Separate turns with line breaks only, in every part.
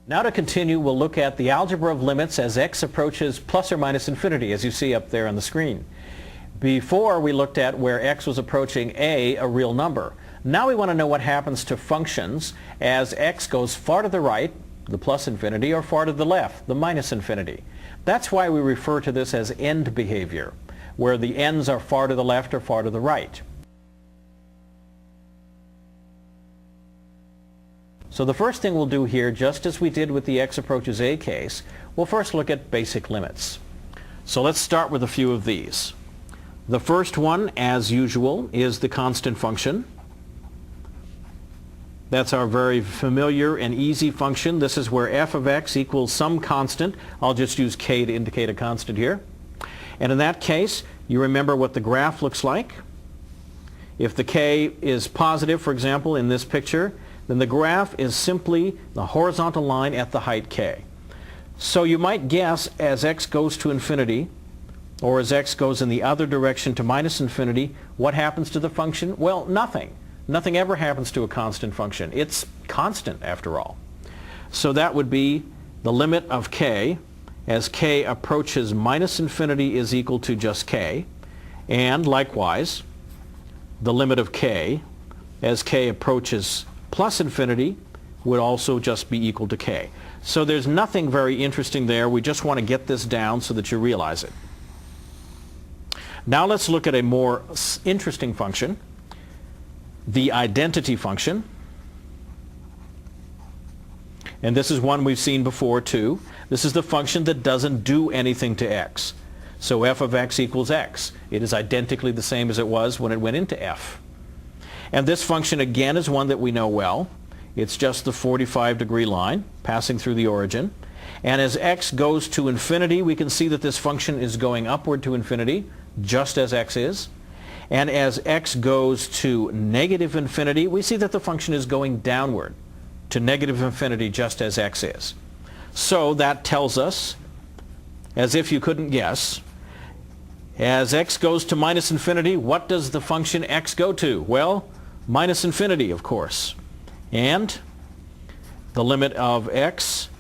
Now to continue, we'll look at the algebra of limits as x approaches plus or minus infinity, as you see up there on the screen. Before we looked at where x was approaching a real number. Now we want to know what happens to functions as x goes far to the right, the plus infinity, or far to the left, the minus infinity. That's why we refer to this as end behavior, where the ends are far to the left or far to the right. So the first thing we'll do here, just as we did with the x approaches a case, we'll first look at basic limits. So let's start with a few of these. The first one, as usual, is the constant function. That's our very familiar and easy function. This is where f of x equals some constant. I'll just use k to indicate a constant here. And in that case, you remember what the graph looks like. If the k is positive, for example, in this picture, then the graph is simply the horizontal line at the height k. So you might guess as x goes to infinity, or as x goes in the other direction to minus infinity, what happens to the function? Well, nothing. Nothing ever happens to a constant function. It's constant after all. So that would be the limit of k as k approaches minus infinity is equal to just k, and likewise the limit of k as k approaches plus infinity would also just be equal to k. So there's nothing very interesting there. We just want to get this down so that you realize it. Now let's look at a more interesting function, the identity function. And this is one we've seen before too. This is the function that doesn't do anything to x. So f of x equals x. It is identically the same as it was when it went into f. And this function again is one that we know well. It's just the 45-degree line passing through the origin. And as x goes to infinity, we can see that this function is going upward to infinity, just as x is. And as x goes to negative infinity, we see that the function is going downward to negative infinity, just as x is. So that tells us, as if you couldn't guess, as x goes to minus infinity, what does the function x go to? Well, minus infinity, of course. And the limit of x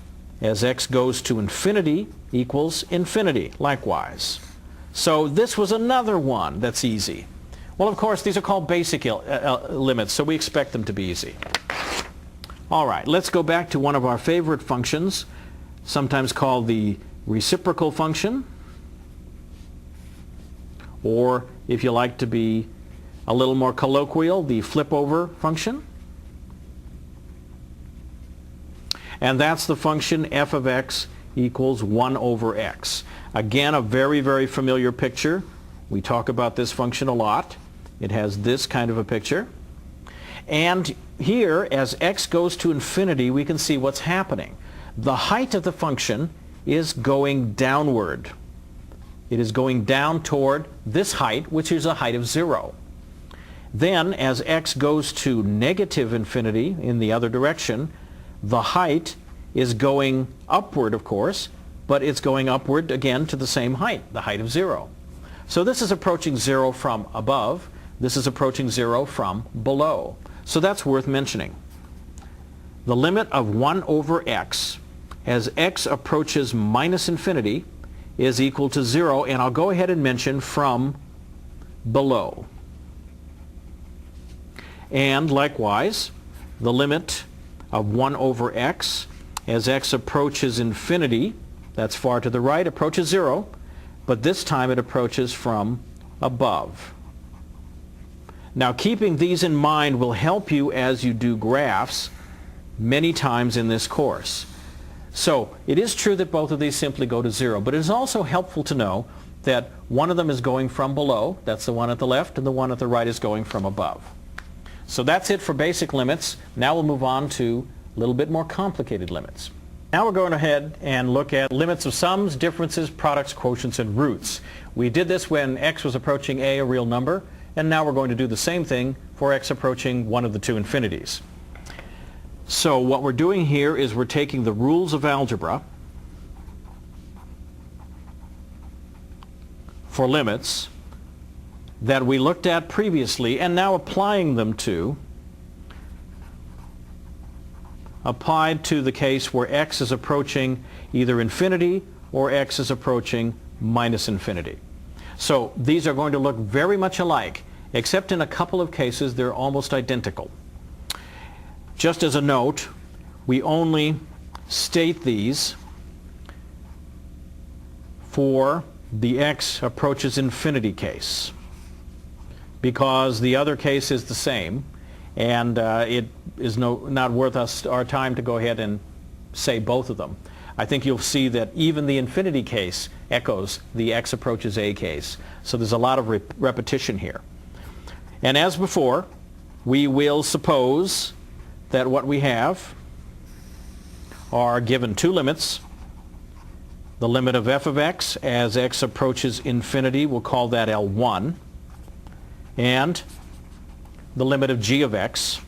as x goes to infinity equals infinity, likewise. So this was another one that's easy. Well, of course, these are called basic limits, so we expect them to be easy. All right, let's go back to one of our favorite functions, sometimes called the reciprocal function, or if you like to be a little more colloquial, the flip-over function. And that's the function f of x equals 1 over x. Again, a very, very familiar picture. We talk about this function a lot. It has this kind of a picture. And here, as x goes to infinity, we can see what's happening. The height of the function is going downward. It is going down toward this height, which is a height of 0. Then, as x goes to negative infinity in the other direction, the height is going upward, of course, but it's going upward again to the same height, the height of 0. So this is approaching 0 from above. This is approaching 0 from below. So that's worth mentioning. The limit of 1 over x as x approaches minus infinity is equal to 0, and I'll go ahead and mention from below. And likewise, the limit of 1 over x as x approaches infinity, that's far to the right, approaches 0, but this time it approaches from above. Now, keeping these in mind will help you as you do graphs many times in this course. So it is true that both of these simply go to 0, but it is also helpful to know that one of them is going from below, that's the one at the left, and the one at the right is going from above. So that's it for basic limits. Now we'll move on to a little bit more complicated limits. Now we're going ahead and look at limits of sums, differences, products, quotients, and roots. We did this when x was approaching a real number, and now we're going to do the same thing for x approaching one of the two infinities. So what we're doing here is we're taking the rules of algebra for limits that we looked at previously and now applying them to applied to the case where x is approaching either infinity or x is approaching minus infinity. So these are going to look very much alike, except in a couple of cases they're almost identical. Just as a note, we only state these for the x approaches infinity case, because the other case is the same, and it is not worth our time to go ahead and say both of them. I think you'll see that even the infinity case echoes the x approaches a case. So there's a lot of repetition here. And as before, we will suppose that what we have are given two limits. The limit of f of x as x approaches infinity, we'll call that L1. And the limit of g of x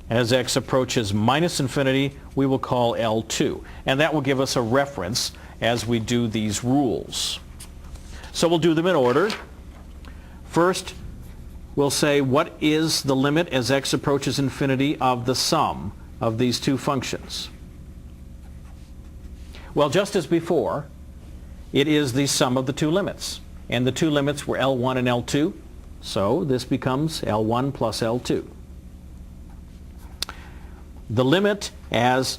as x approaches minus infinity, we will call L2. And that will give us a reference as we do these rules. So we'll do them in order. First, we'll say what is the limit as x approaches infinity of the sum of these two functions. Well, just as before, it is the sum of the two limits. And the two limits were L1 and L2, so this becomes L1 plus L2. The limit as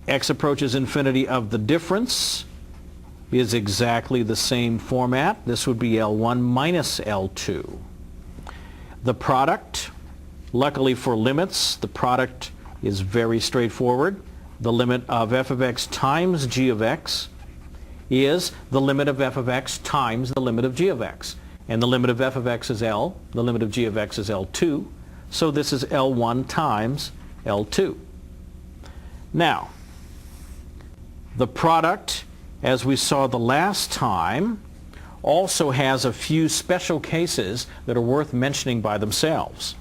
x approaches infinity of the difference is exactly the same format. This would be L1 minus L2. The product, luckily for limits, the product is very straightforward. The limit of f of x times g of x is the limit of f of x times the limit of g of x. And the limit of f of x is L, the limit of g of x is L2, so this is L1 times L2. Now, the product, as we saw the last time, also has a few special cases that are worth mentioning by themselves.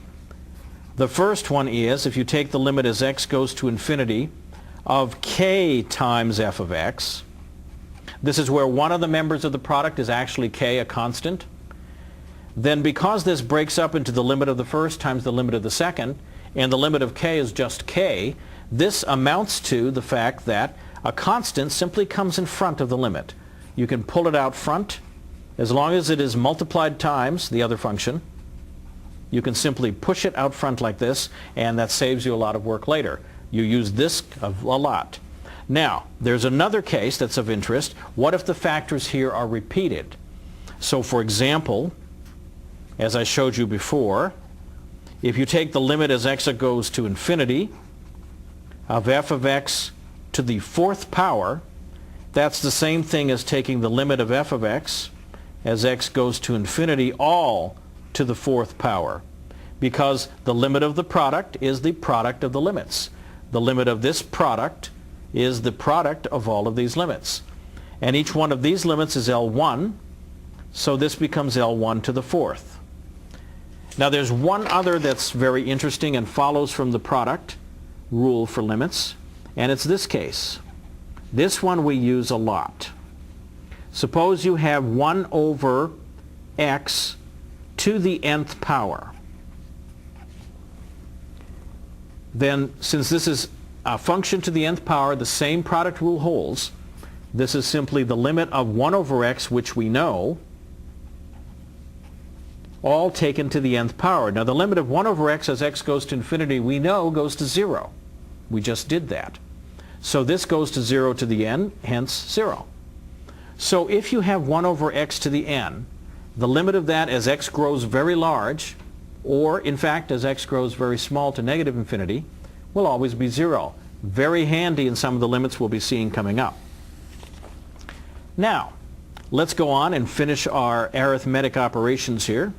The first one is if you take the limit as x goes to infinity of k times f of x. This is where one of the members of the product is actually k, a constant. Then because this breaks up into the limit of the first times the limit of the second, and the limit of k is just k, this amounts to the fact that a constant simply comes in front of the limit. You can pull it out front. As long as it is multiplied times the other function, you can simply push it out front like this, and that saves you a lot of work later. You use this a lot. Now, there's another case that's of interest. What if the factors here are repeated? So, for example, as I showed you before, if you take the limit as x goes to infinity of f of x to the fourth power, that's the same thing as taking the limit of f of x as x goes to infinity all to the fourth power, because the limit of the product is the product of the limits. The limit of this product is the product of all of these limits. And each one of these limits is L1, so this becomes L1 to the fourth. Now there's one other that's very interesting and follows from the product rule for limits, and it's this case. This one we use a lot. Suppose you have 1 over x to the nth power. Then, since this is a function to the nth power, the same product rule holds. This is simply the limit of 1 over x, which we know, all taken to the nth power. Now the limit of 1 over x as x goes to infinity, we know, goes to 0. We just did that. So this goes to 0 to the n, hence 0. So if you have 1 over x to the n, the limit of that as x grows very large, or in fact as x grows very small to negative infinity, will always be 0. Very handy in some of the limits we'll be seeing coming up. Now, let's go on and finish our arithmetic operations here.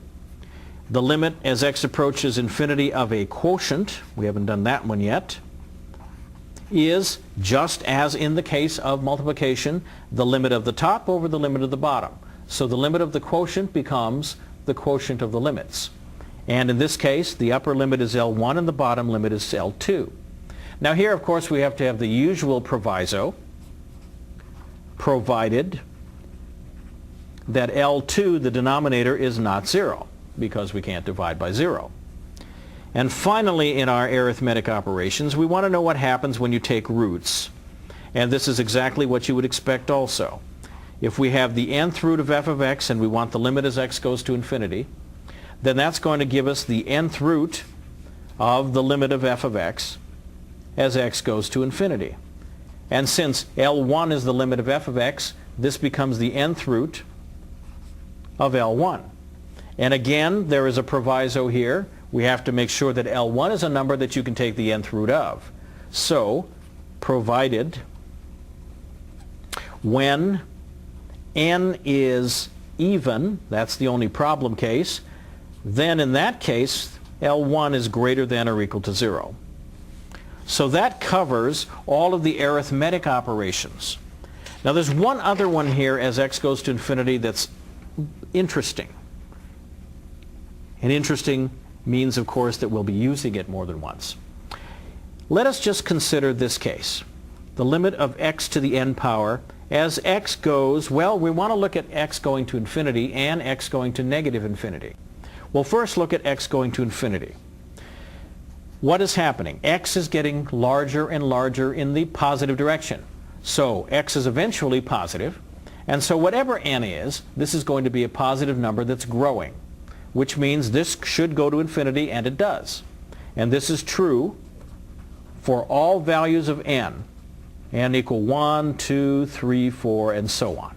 The limit as x approaches infinity of a quotient, we haven't done that one yet, is, just as in the case of multiplication, the limit of the top over the limit of the bottom. So the limit of the quotient becomes the quotient of the limits. And in this case, the upper limit is L1 and the bottom limit is L2. Now here, of course, we have to have the usual proviso, provided that L2, the denominator, is not 0, because we can't divide by 0. And finally, in our arithmetic operations, we want to know what happens when you take roots. And this is exactly what you would expect also. If we have the nth root of f of x and we want the limit as x goes to infinity, then that's going to give us the nth root of the limit of f of x as x goes to infinity. And since L1 is the limit of f of x, this becomes the nth root of L1. And again, there is a proviso here. We have to make sure that L1 is a number that you can take the nth root of. So, provided when n is even, that's the only problem case, then in that case, L1 is greater than or equal to 0. So that covers all of the arithmetic operations. Now there's one other one here as x goes to infinity that's interesting. And interesting means, of course, that we'll be using it more than once. Let us just consider this case. The limit of x to the n power as x goes, well, we want to look at x going to infinity and x going to negative infinity. Well, first look at x going to infinity. What is happening? X is getting larger and larger in the positive direction. So x is eventually positive, and so whatever n is, this is going to be a positive number that's growing, which means this should go to infinity, and it does. And this is true for all values of n equal 1, 2, 3, 4, and so on.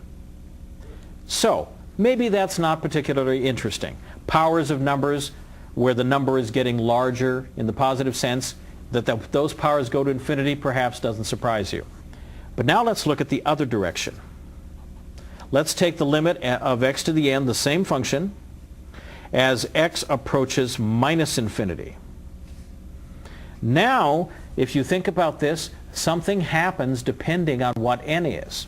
So maybe that's not particularly interesting. Powers of numbers where the number is getting larger in the positive sense, that those powers go to infinity perhaps doesn't surprise you. But now let's look at the other direction. Let's take the limit of x to the n, the same function, as x approaches minus infinity. Now, if you think about this, something happens depending on what n is.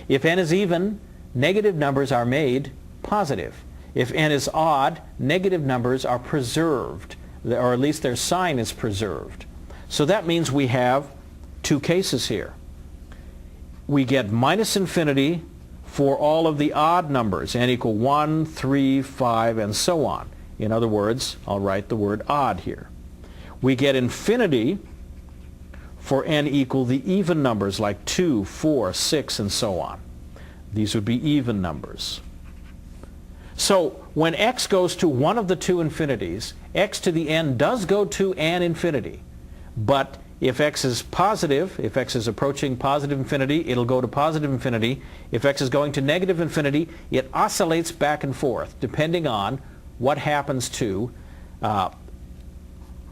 If n is even, negative numbers are made positive. If n is odd, negative numbers are preserved, or at least their sign is preserved. So that means we have two cases here. We get minus infinity for all of the odd numbers, n equal 1, 3, 5, and so on. In other words, I'll write the word odd here. We get infinity for n equal the even numbers like 2, 4, 6, and so on. These would be even numbers. So when x goes to one of the two infinities, x to the n does go to an infinity. But if x is positive, if x is approaching positive infinity, it'll go to positive infinity. If x is going to negative infinity, it oscillates back and forth depending on what happens to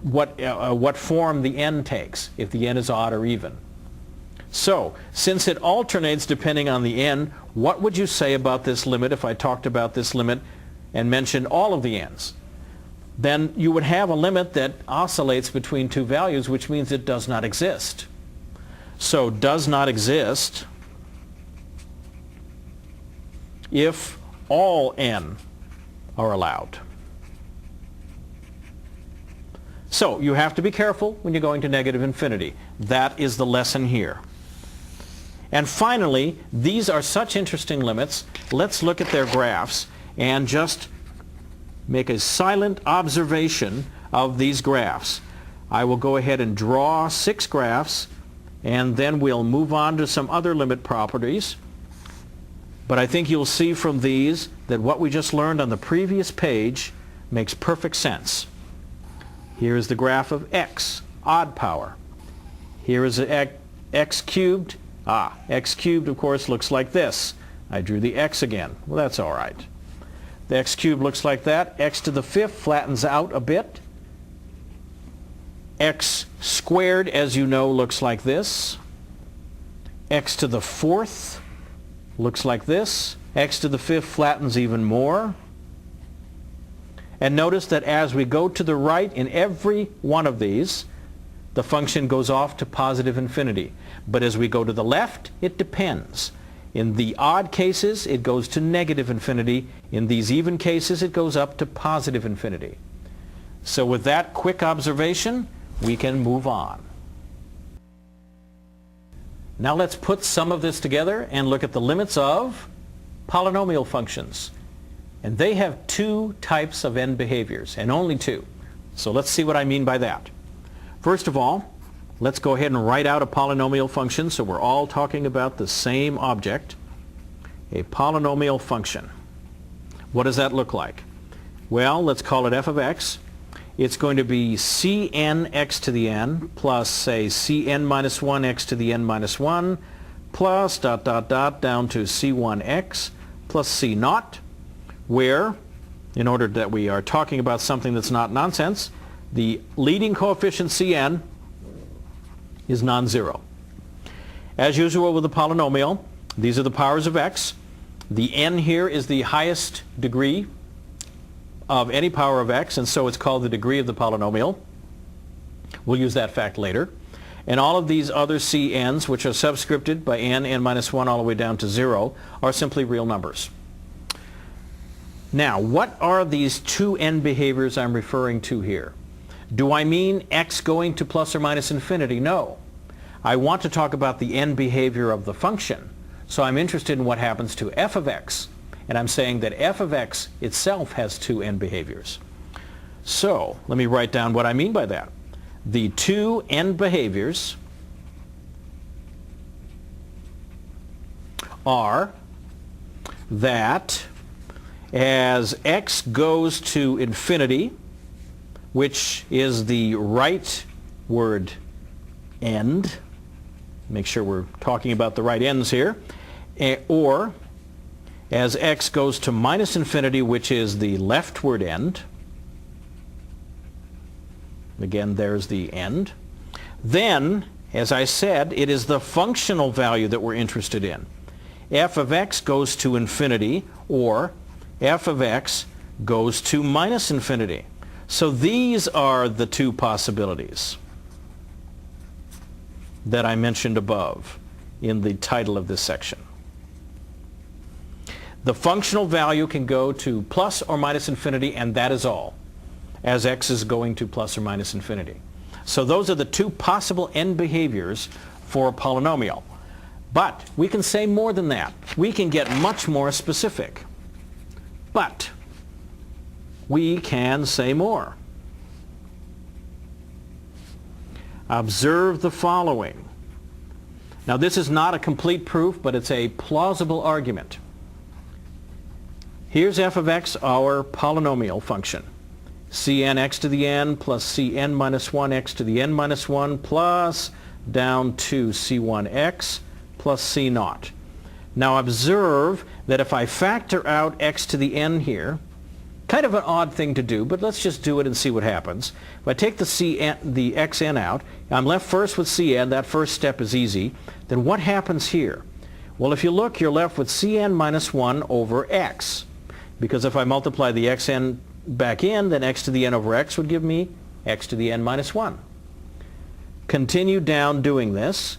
what form the n takes, if the n is odd or even. So, since it alternates depending on the n, what would you say about this limit if I talked about this limit and mentioned all of the n's? Then you would have a limit that oscillates between two values, which means it does not exist. So, does not exist if all n are allowed. So, you have to be careful when you're going to negative infinity. That is the lesson here. And finally, these are such interesting limits. Let's look at their graphs and just make a silent observation of these graphs. I will go ahead and draw 6 graphs, and then we'll move on to some other limit properties. But I think you'll see from these that what we just learned on the previous page makes perfect sense. Here is the graph of x, odd power. Here is x cubed. X cubed, of course, looks like this. I drew the x again. Well, that's all right. The x cubed looks like that. X to the 5th flattens out a bit. X squared, as you know, looks like this. X to the 4th looks like this. X to the 5th flattens even more. And notice that as we go to the right in every one of these, the function goes off to positive infinity. But as we go to the left, it depends. In the odd cases, it goes to negative infinity. In these even cases, it goes up to positive infinity. So with that quick observation, we can move on. Now let's put some of this together and look at the limits of polynomial functions. And they have two types of n behaviors, and only two. So let's see what I mean by that. First of all, let's go ahead and write out a polynomial function so we're all talking about the same object. A polynomial function. What does that look like? Well, let's call it f of x. It's going to be cn x to the n plus, say, cn minus 1 x to the n minus 1 plus dot dot dot down to c1x plus c naught, where, in order that we are talking about something that's not nonsense, the leading coefficient cn is non-zero. As usual with a polynomial, these are the powers of x. The n here is the highest degree of any power of x, and so it's called the degree of the polynomial. We'll use that fact later. And all of these other cn's, which are subscripted by n minus 1 all the way down to 0, are simply real numbers. Now, what are these two n behaviors I'm referring to here? Do I mean x going to plus or minus infinity? No. I want to talk about the n behavior of the function. So I'm interested in what happens to f of x. And I'm saying that f of x itself has two n behaviors. So let me write down what I mean by that. The two n behaviors are that as x goes to infinity, which is the rightward end, make sure we're talking about the right ends here, or as x goes to minus infinity, which is the leftward end, again there's the end, then, as I said, it is the functional value that we're interested in. F of x goes to infinity, or f of x goes to minus infinity. So these are the two possibilities that I mentioned above in the title of this section. The functional value can go to plus or minus infinity, and that is all, as x is going to plus or minus infinity. So those are the two possible n behaviors for a polynomial. But we can say more than that. We can get much more specific. But we can say more. Observe the following. Now this is not a complete proof, but it's a plausible argument. Here's f of x, our polynomial function. Cn x to the n plus cn minus 1 x to the n minus 1 plus down to c1x plus c naught. Now observe that if I factor out x to the n here, kind of an odd thing to do, but let's just do it and see what happens. If I take the xn out, I'm left first with cn. That first step is easy. Then what happens here? Well, if you look, you're left with cn minus 1 over x. Because if I multiply the xn back in, then x to the n over x would give me x to the n minus 1. Continue down doing this.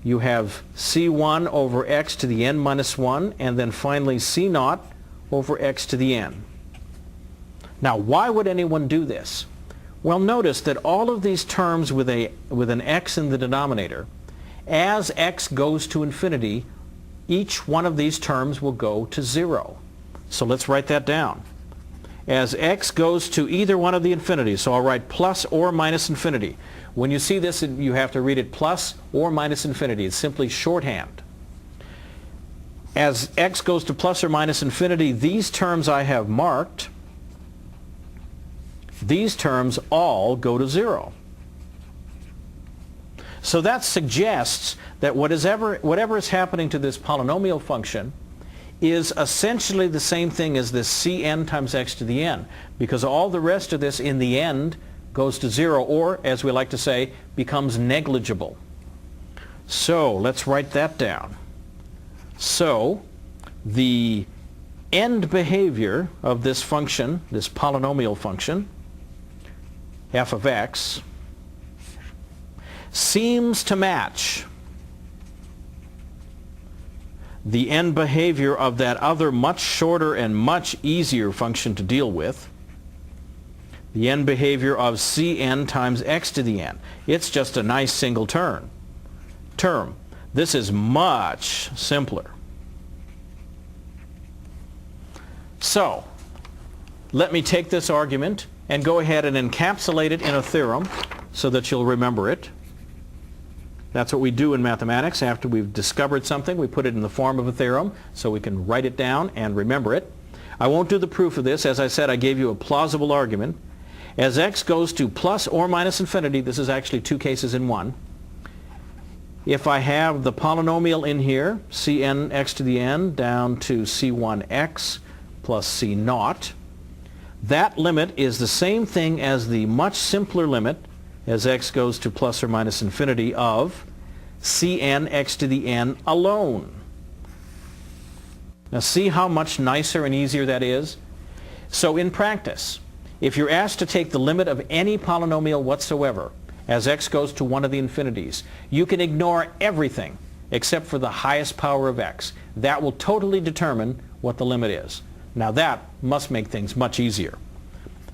You have c1 over x to the n minus 1, and then finally c naught over x to the n. Now, why would anyone do this? Well, notice that all of these terms with an x in the denominator, as x goes to infinity, each one of these terms will go to 0. So let's write that down. As x goes to either one of the infinities, so I'll write plus or minus infinity. When you see this, you have to read it plus or minus infinity. It's simply shorthand. As x goes to plus or minus infinity, these terms I have marked, these terms all go to 0. So that suggests that whatever is happening to this polynomial function is essentially the same thing as this cn times x to the n, because all the rest of this in the end goes to 0, or, as we like to say, becomes negligible. So let's write that down. So the end behavior of this function, this polynomial function, f of x, seems to match the end behavior of that other much shorter and much easier function to deal with, the end behavior of cn times x to the n. It's just a nice single term. This is much simpler. So let me take this argument and go ahead and encapsulate it in a theorem so that you'll remember it. That's what we do in mathematics. After we've discovered something, we put it in the form of a theorem so we can write it down and remember it. I won't do the proof of this. As I said, I gave you a plausible argument. As x goes to plus or minus infinity, this is actually two cases in one. If I have the polynomial in here, Cn x to the n down to C1x plus C naught, that limit is the same thing as the much simpler limit as x goes to plus or minus infinity of Cn x to the n alone. Now see how much nicer and easier that is? So in practice, if you're asked to take the limit of any polynomial whatsoever as x goes to one of the infinities, you can ignore everything except for the highest power of x. That will totally determine what the limit is. Now that must make things much easier.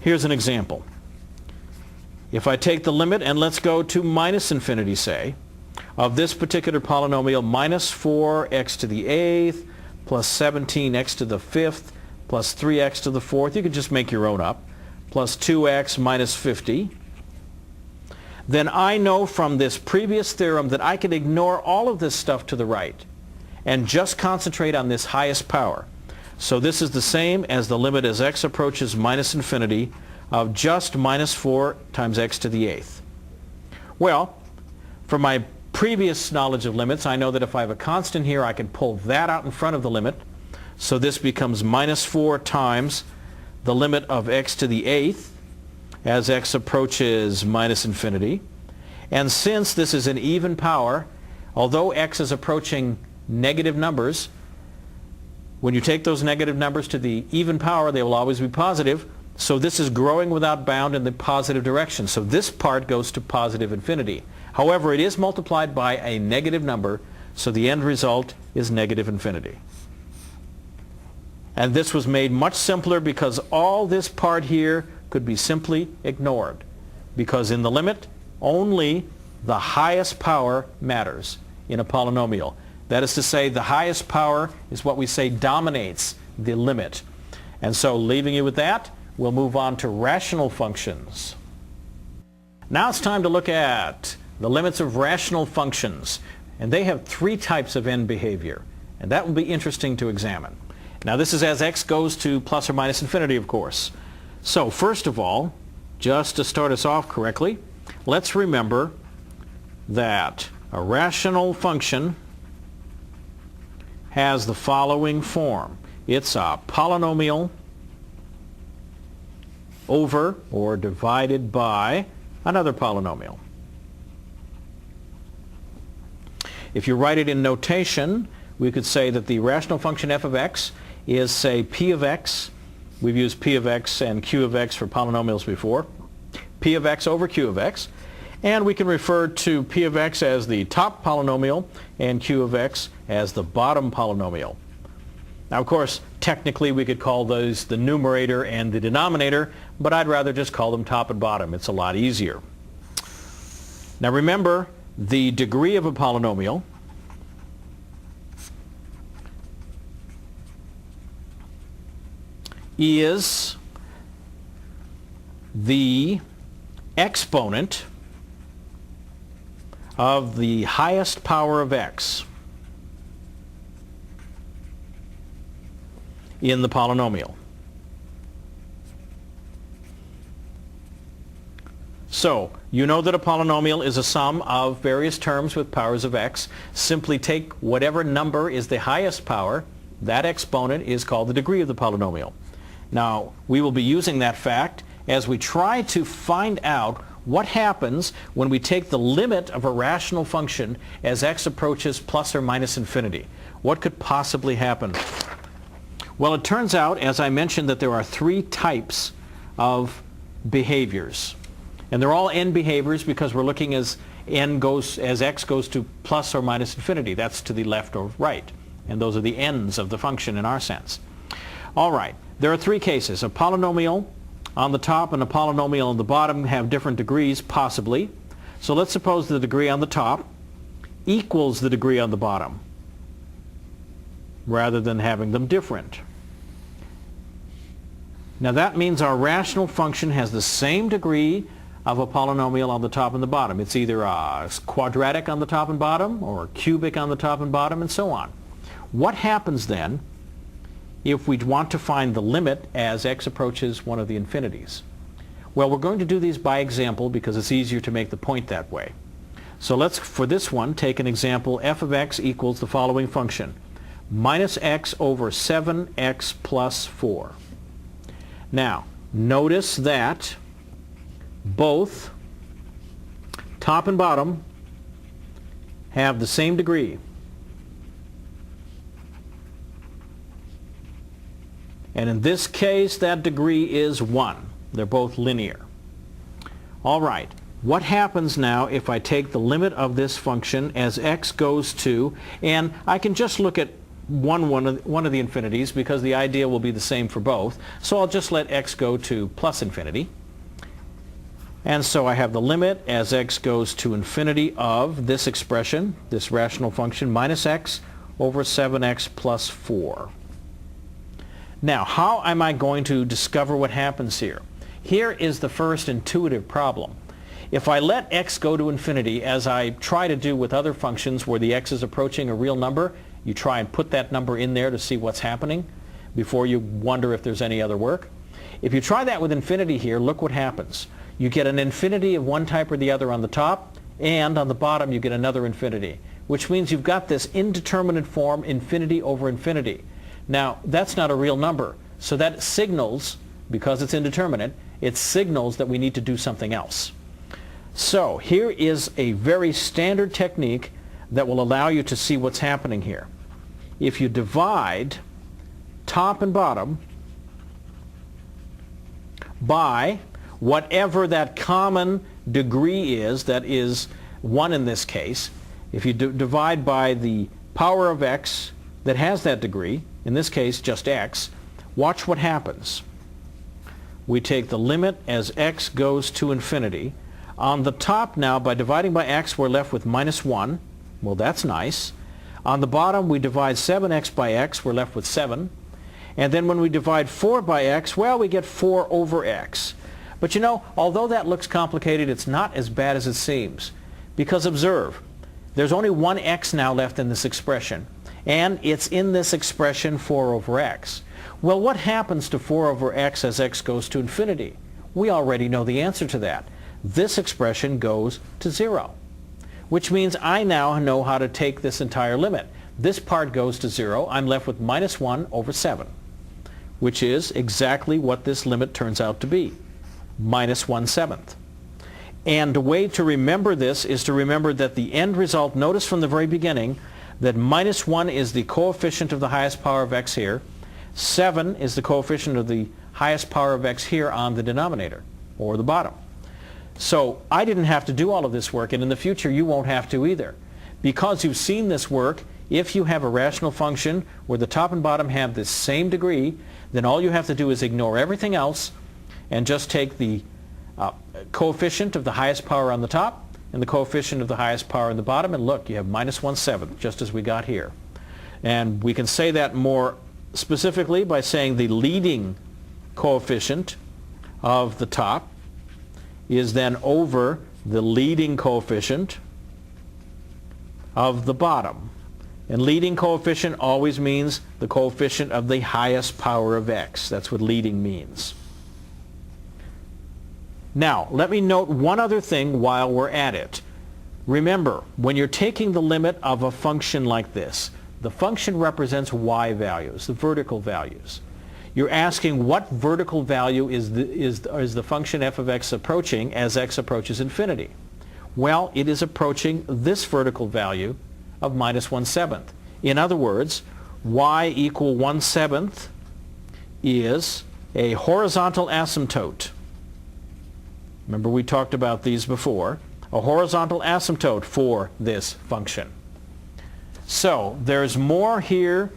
Here's an example. If I take the limit, and let's go to minus infinity, say, of this particular polynomial, minus 4x to the 8th plus 17x to the 5th plus 3x to the 4th, you can just make your own up, plus 2x minus 50, then I know from this previous theorem that I can ignore all of this stuff to the right and just concentrate on this highest power. So this is the same as the limit as x approaches minus infinity of just minus 4 times x to the 8th. Well, from my previous knowledge of limits, I know that if I have a constant here, I can pull that out in front of the limit. So this becomes minus 4 times the limit of x to the 8th as x approaches minus infinity. And since this is an even power, although x is approaching negative numbers, when you take those negative numbers to the even power, they will always be positive. So this is growing without bound in the positive direction. So this part goes to positive infinity. However, it is multiplied by a negative number, so the end result is negative infinity. And this was made much simpler because all this part here could be simply ignored. Because in the limit, only the highest power matters in a polynomial. That is to say, the highest power is what we say dominates the limit. And so leaving you with that, we'll move on to rational functions. Now it's time to look at the limits of rational functions. And they have three types of end behavior. And that will be interesting to examine. Now this is as x goes to plus or minus infinity, of course. So first of all, just to start us off correctly, let's remember that a rational function has the following form. It's a polynomial over or divided by another polynomial. If you write it in notation, we could say that the rational function f of x is, say, p of x. We've used p of x and q of x for polynomials before. P of x over q of x. And we can refer to p of x as the top polynomial and q of x as the bottom polynomial. Now, of course, technically we could call those the numerator and the denominator, but I'd rather just call them top and bottom. It's a lot easier. Now remember, the degree of a polynomial is the exponent of the highest power of x in the polynomial. So, you know that a polynomial is a sum of various terms with powers of x. Simply take whatever number is the highest power. That exponent is called the degree of the polynomial. Now, we will be using that fact as we try to find out what happens when we take the limit of a rational function as x approaches plus or minus infinity. What could possibly happen? Well, it turns out, as I mentioned, that there are three types of behaviors. And they're all end behaviors because we're looking as x goes to plus or minus infinity. That's to the left or right. And those are the ends of the function in our sense. All right. There are three cases. A polynomial on the top and a polynomial on the bottom have different degrees, possibly. So let's suppose the degree on the top equals the degree on the bottom, rather than having them different. Now that means our rational function has the same degree of a polynomial on the top and the bottom. It's either a quadratic on the top and bottom or cubic on the top and bottom and so on. What happens then if we want to find the limit as x approaches one of the infinities? Well, we're going to do these by example because it's easier to make the point that way. So let's, for this one, take an example. F of x equals the following function: minus x over 7x plus 4. Now, notice that both top and bottom have the same degree. And in this case, that degree is 1. They're both linear. All right. What happens now if I take the limit of this function as x goes to, and I can just look at one of the infinities because the idea will be the same for both. So I'll just let x go to plus infinity. And so I have the limit as x goes to infinity of this expression, this rational function, minus x over 7x plus 4. Now, how am I going to discover what happens here? Here is the first intuitive problem. If I let x go to infinity, as I try to do with other functions where the x is approaching a real number, you try and put that number in there to see what's happening before you wonder if there's any other work. If you try that with infinity here, look what happens. You get an infinity of one type or the other on the top, and on the bottom you get another infinity, which means you've got this indeterminate form, infinity over infinity. Now, that's not a real number, so that signals, because it's indeterminate, it signals that we need to do something else. So here is a very standard technique that will allow you to see what's happening here. If you divide top and bottom by whatever that common degree is, that is 1 in this case, if you divide by the power of x that has that degree, in this case just x, watch what happens. We take the limit as x goes to infinity. On the top now, by dividing by x, we're left with minus 1. Well, that's nice. On the bottom, we divide 7x by x, we're left with 7. And then when we divide 4 by x, well, we get 4 over x. But you know, although that looks complicated, it's not as bad as it seems. Because observe, there's only one x now left in this expression. And it's in this expression 4 over x. Well, what happens to 4 over x as x goes to infinity? We already know the answer to that. This expression goes to 0, which means I now know how to take this entire limit. This part goes to 0. I'm left with minus 1 over 7, which is exactly what this limit turns out to be, minus 1/7. And the way to remember this is to remember that the end result, notice from the very beginning, that minus 1 is the coefficient of the highest power of x here. 7 is the coefficient of the highest power of x here on the denominator, or the bottom. So I didn't have to do all of this work, and in the future you won't have to either. Because you've seen this work, if you have a rational function where the top and bottom have the same degree, then all you have to do is ignore everything else and just take the coefficient of the highest power on the top and the coefficient of the highest power on the bottom, and look, you have minus 1/7, just as we got here. And we can say that more specifically by saying the leading coefficient of the top is then over the leading coefficient of the bottom. And leading coefficient always means the coefficient of the highest power of x. That's what leading means. Now, let me note one other thing while we're at it. Remember, when you're taking the limit of a function like this, the function represents y values, the vertical values. You're asking what vertical value is the function f of x approaching as x approaches infinity? Well, it is approaching this vertical value of minus 1/7. In other words, y equal 1/7 is a horizontal asymptote. Remember, we talked about these before. A horizontal asymptote for this function. So there's more here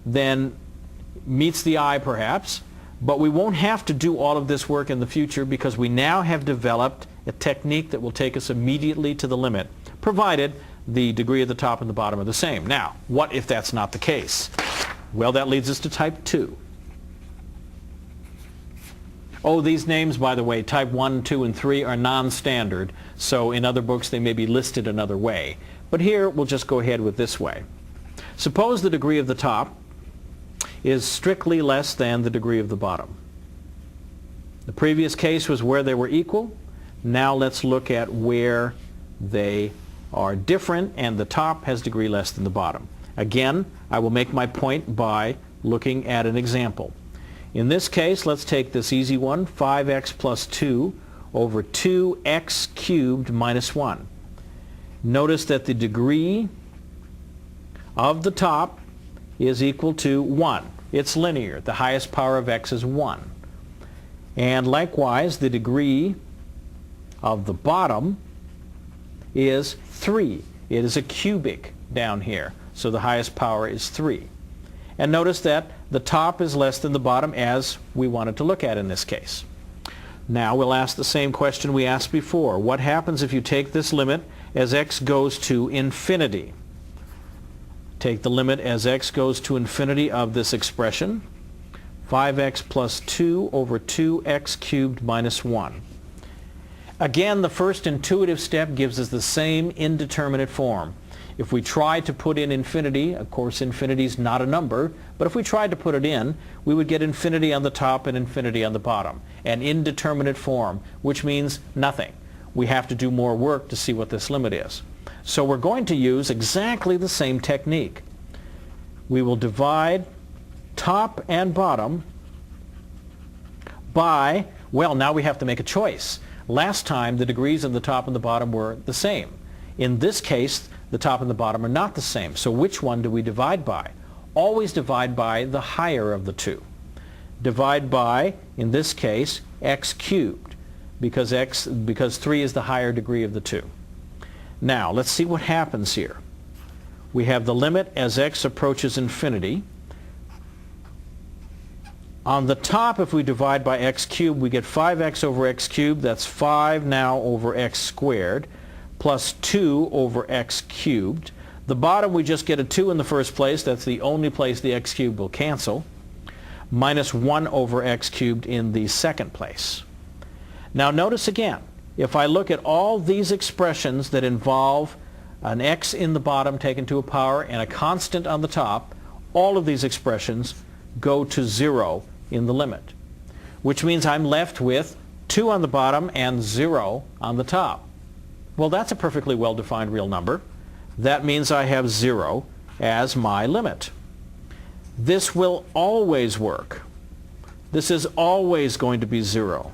than meets the eye perhaps, but we won't have to do all of this work in the future because we now have developed a technique that will take us immediately to the limit, provided the degree of the top and the bottom are the same. Now, what if that's not the case? Well, that leads us to type 2. Oh, these names, by the way, type 1, 2, and 3 are non-standard, so in other books they may be listed another way. But here we'll just go ahead with this way. Suppose the degree of the top is strictly less than the degree of the bottom. The previous case was where they were equal. Now let's look at where they are different and the top has degree less than the bottom. Again, I will make my point by looking at an example. In this case, let's take this easy one, 5x plus 2 over 2x cubed minus 1. Notice that the degree of the top is equal to 1. It's linear. The highest power of x is 1. And likewise, the degree of the bottom is 3. It is a cubic down here, so the highest power is 3. And notice that the top is less than the bottom as we wanted to look at in this case. Now we'll ask the same question we asked before. What happens if you take this limit as x goes to infinity? Take the limit as x goes to infinity of this expression, 5x plus 2 over 2x cubed minus 1. Again, the first intuitive step gives us the same indeterminate form. If we try to put in infinity, of course infinity is not a number, but if we tried to put it in, we would get infinity on the top and infinity on the bottom. An indeterminate form, which means nothing. We have to do more work to see what this limit is. So we're going to use exactly the same technique. We will divide top and bottom by, well, now we have to make a choice. Last time the degrees of the top and the bottom were the same. In this case, the top and the bottom are not the same. So which one do we divide by? Always divide by the higher of the two. Divide by, in this case, x cubed, because 3 is the higher degree of the two. Now, let's see what happens here. We have the limit as x approaches infinity. On the top, if we divide by x cubed, we get 5x over x cubed. That's 5 now over x squared, plus 2 over x cubed. The bottom, we just get a 2 in the first place. That's the only place the x cubed will cancel. Minus 1 over x cubed in the second place. Now notice again, if I look at all these expressions that involve an x in the bottom taken to a power and a constant on the top, all of these expressions go to 0 in the limit, which means I'm left with 2 on the bottom and 0 on the top. Well, that's a perfectly well-defined real number. That means I have 0 as my limit. This will always work. This is always going to be 0.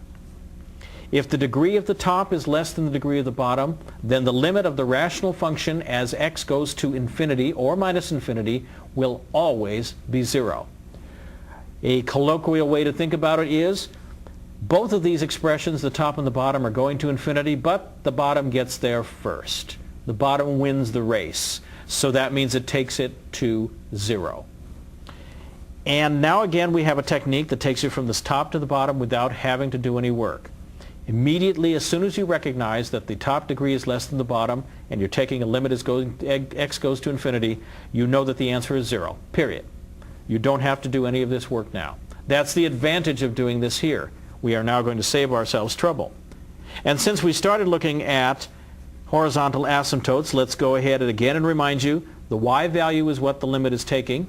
If the degree of the top is less than the degree of the bottom, then the limit of the rational function as x goes to infinity or minus infinity will always be 0. A colloquial way to think about it is both of these expressions, the top and the bottom, are going to infinity, but the bottom gets there first. The bottom wins the race. So that means it takes it to 0. And now again we have a technique that takes you from the top to the bottom without having to do any work. Immediately, as soon as you recognize that the top degree is less than the bottom and you're taking a limit as x goes to infinity, you know that the answer is 0, period. You don't have to do any of this work now. That's the advantage of doing this here. We are now going to save ourselves trouble. And since we started looking at horizontal asymptotes, let's go ahead and again remind you the y value is what the limit is taking.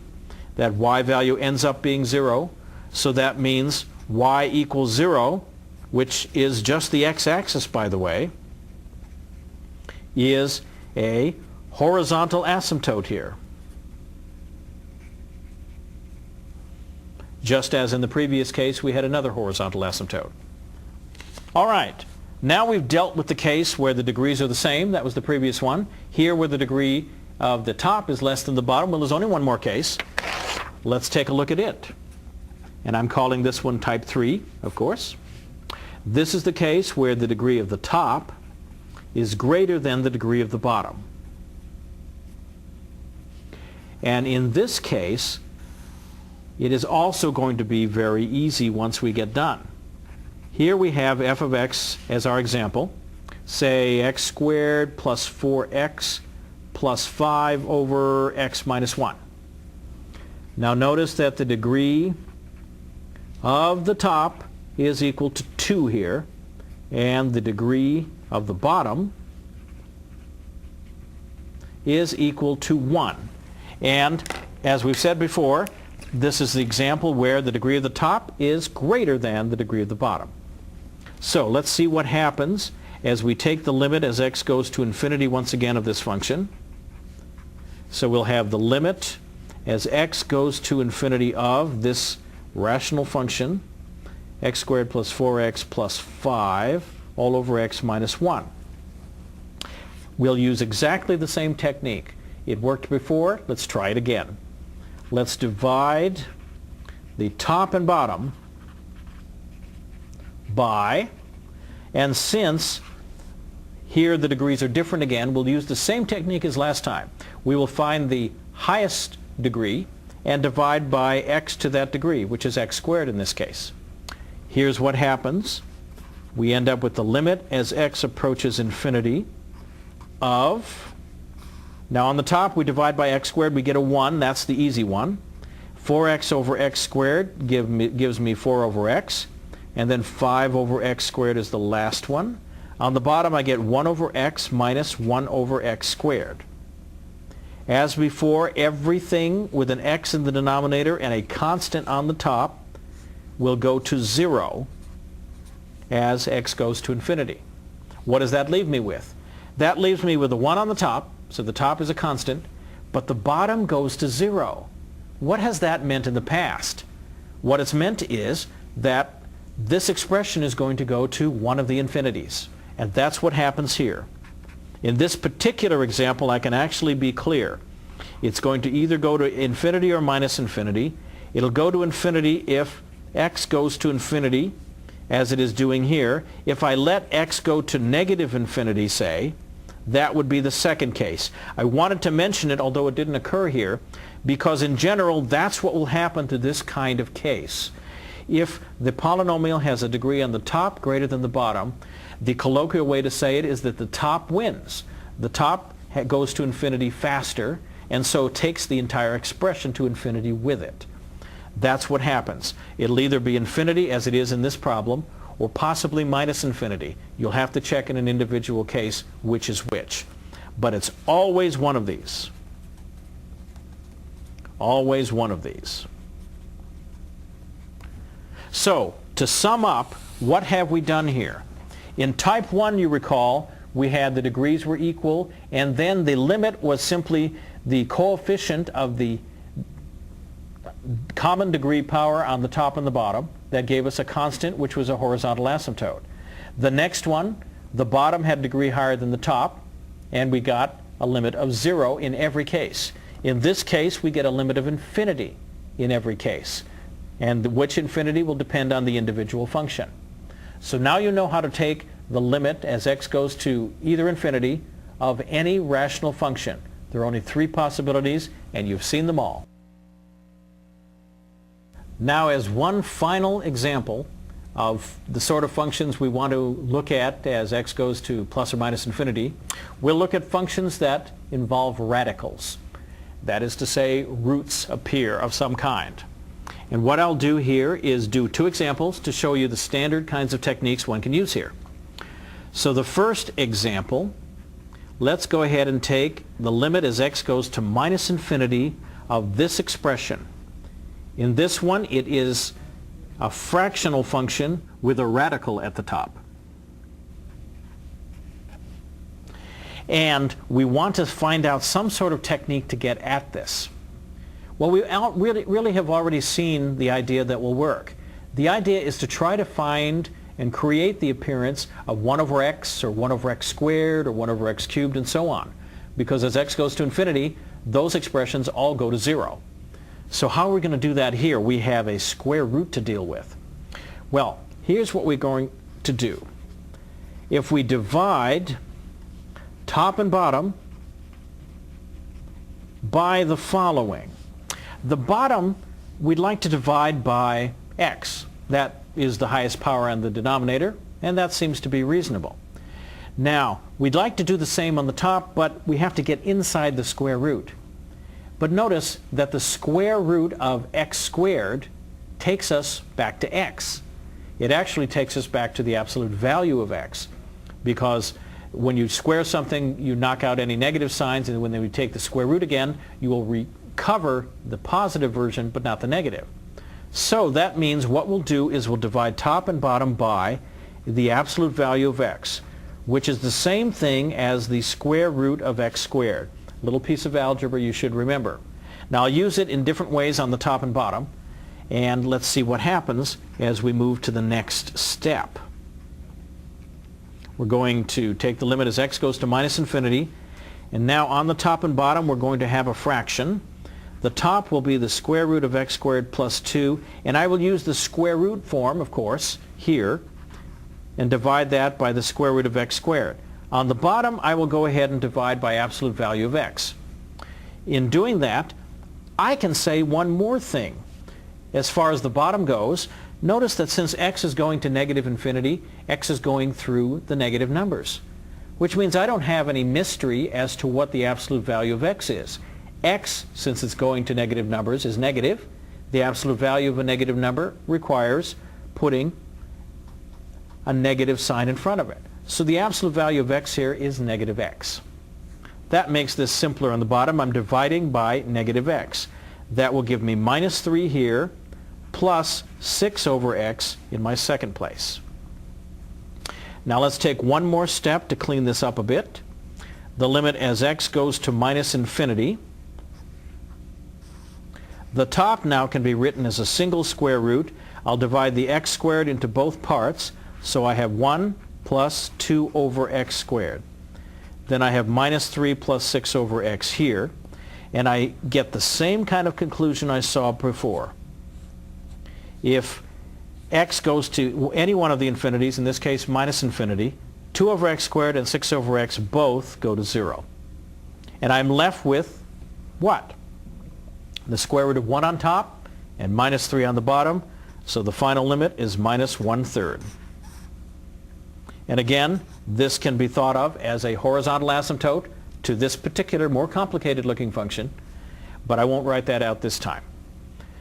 That y value ends up being 0, so that means y equals 0, which is just the x-axis, by the way, is a horizontal asymptote here. Just as in the previous case, we had another horizontal asymptote. All right, now we've dealt with the case where the degrees are the same. That was the previous one. Here, where the degree of the top is less than the bottom, well, there's only one more case. Let's take a look at it. And I'm calling this one type 3, of course. This is the case where the degree of the top is greater than the degree of the bottom. And in this case, it is also going to be very easy once we get done. Here we have f of x as our example. Say x squared plus 4x plus 5 over x minus 1. Now notice that the degree of the top is equal to 2 here, and the degree of the bottom is equal to 1. And as we've said before, this is the example where the degree of the top is greater than the degree of the bottom. So let's see what happens as we take the limit as x goes to infinity once again of this function. So we'll have the limit as x goes to infinity of this rational function, x squared plus 4x plus 5 all over x minus 1. We'll use exactly the same technique. It worked before. Let's try it again. Let's divide the top and bottom by, and since here the degrees are different again, we'll use the same technique as last time. We will find the highest degree and divide by x to that degree, which is x squared in this case. Here's what happens. We end up with the limit as x approaches infinity of, now on the top we divide by x squared, we get a 1, that's the easy one. 4x over x squared gives me 4 over x, and then 5 over x squared is the last one. On the bottom I get 1 over x minus 1 over x squared. As before, everything with an x in the denominator and a constant on the top will go to 0 as x goes to infinity. What does that leave me with? That leaves me with a 1 on the top, so the top is a constant, but the bottom goes to 0. What has that meant in the past? What it's meant is that this expression is going to go to one of the infinities, and that's what happens here. In this particular example, I can actually be clear. It's going to either go to infinity or minus infinity. It'll go to infinity if x goes to infinity, as it is doing here. If I let x go to negative infinity, say, that would be the second case. I wanted to mention it, although it didn't occur here, because in general, that's what will happen to this kind of case. If the polynomial has a degree on the top greater than the bottom, the colloquial way to say it is that the top wins. The top goes to infinity faster, and so takes the entire expression to infinity with it. That's what happens. It'll either be infinity, as it is in this problem, or possibly minus infinity. You'll have to check in an individual case which is which. But it's always one of these. Always one of these. So, to sum up, what have we done here? In type 1, you recall, we had the degrees were equal, and then the limit was simply the coefficient of the common degree power on the top and the bottom. That gave us a constant, which was a horizontal asymptote. The next one, the bottom had degree higher than the top, and we got a limit of 0 in every case. In this case, we get a limit of infinity in every case. And which infinity will depend on the individual function. So now you know how to take the limit as x goes to either infinity of any rational function. There are only 3 possibilities, and you've seen them all. Now, as one final example of the sort of functions we want to look at as x goes to plus or minus infinity, we'll look at functions that involve radicals. That is to say, roots appear of some kind. And what I'll do here is do 2 examples to show you the standard kinds of techniques one can use here. So the first example, let's go ahead and take the limit as x goes to minus infinity of this expression. In this one, it is a fractional function with a radical at the top. And we want to find out some sort of technique to get at this. Well, we really have already seen the idea that will work. The idea is to try to find and create the appearance of 1 over x, or 1 over x squared, or 1 over x cubed, and so on. Because as x goes to infinity, those expressions all go to 0. So how are we going to do that here? We have a square root to deal with. Well, here's what we're going to do. If we divide top and bottom by the following. The bottom we'd like to divide by x. That is the highest power on the denominator, and that seems to be reasonable. Now, we'd like to do the same on the top, but we have to get inside the square root. But notice that the square root of x squared takes us back to x. it actually takes us back to the absolute value of x, because when you square something, you knock out any negative signs, and when you take the square root again, you will recover the positive version, but not the negative. So that means what we'll do is we'll divide top and bottom by the absolute value of x, which is the same thing as the square root of x squared. Little piece of algebra you should remember. Now I'll use it in different ways on the top and bottom, and let's see what happens as we move to the next step. We're going to take the limit as x goes to minus infinity, and now on the top and bottom we're going to have a fraction. The top will be the square root of x squared plus 2, and I will use the square root form, of course, here, and divide that by the square root of x squared. On the bottom, I will go ahead and divide by absolute value of x. In doing that, I can say one more thing. As far as the bottom goes, notice that since x is going to negative infinity, x is going through the negative numbers, which means I don't have any mystery as to what the absolute value of x is. X, since it's going to negative numbers, is negative. The absolute value of a negative number requires putting a negative sign in front of it. So the absolute value of x here is negative x. That makes this simpler on the bottom. I'm dividing by negative x. That will give me minus 3 here, plus 6 over x in my second place. Now let's take one more step to clean this up a bit. The limit as x goes to minus infinity. The top now can be written as a single square root. I'll divide the x squared into both parts, so I have 1 plus 2 over x squared. Then I have minus 3 plus 6 over x here, and I get the same kind of conclusion I saw before. If x goes to any one of the infinities, in this case minus infinity, 2 over x squared and 6 over x both go to 0. And I'm left with what? The square root of 1 on top and minus 3 on the bottom, so the final limit is minus 1/3. And again, this can be thought of as a horizontal asymptote to this particular more complicated looking function, but I won't write that out this time.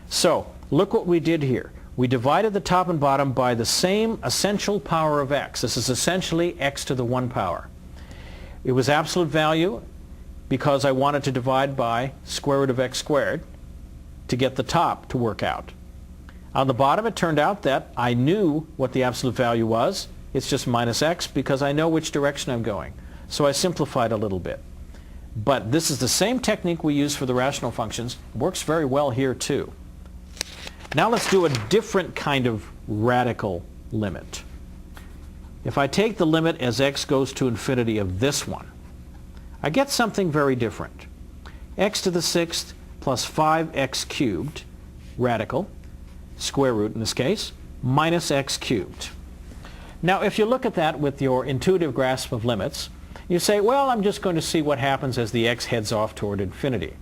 So look what we did here. We divided the top and bottom by the same essential power of x. This is essentially x to the 1 power. It was absolute value because I wanted to divide by square root of x squared to get the top to work out. On the bottom, it turned out that I knew what the absolute value was. It's just minus x because I know which direction I'm going. So I simplified a little bit. But this is the same technique we use for the rational functions. It works very well here too. Now let's do a different kind of radical limit. If I take the limit as x goes to infinity of this one, I get something very different. X to the 6th plus 5x cubed, radical, square root in this case, minus x cubed. Now if you look at that with your intuitive grasp of limits, you say, well, I'm just going to see what happens as the x heads off toward infinity.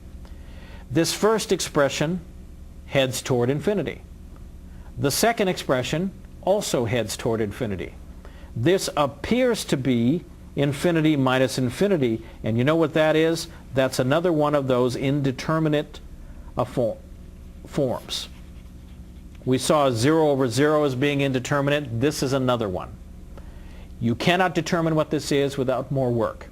This first expression heads toward infinity. The second expression also heads toward infinity. This appears to be infinity minus infinity, and you know what that is? That's another one of those indeterminate forms. We saw 0 over 0 as being indeterminate. This is another one. You cannot determine what this is without more work.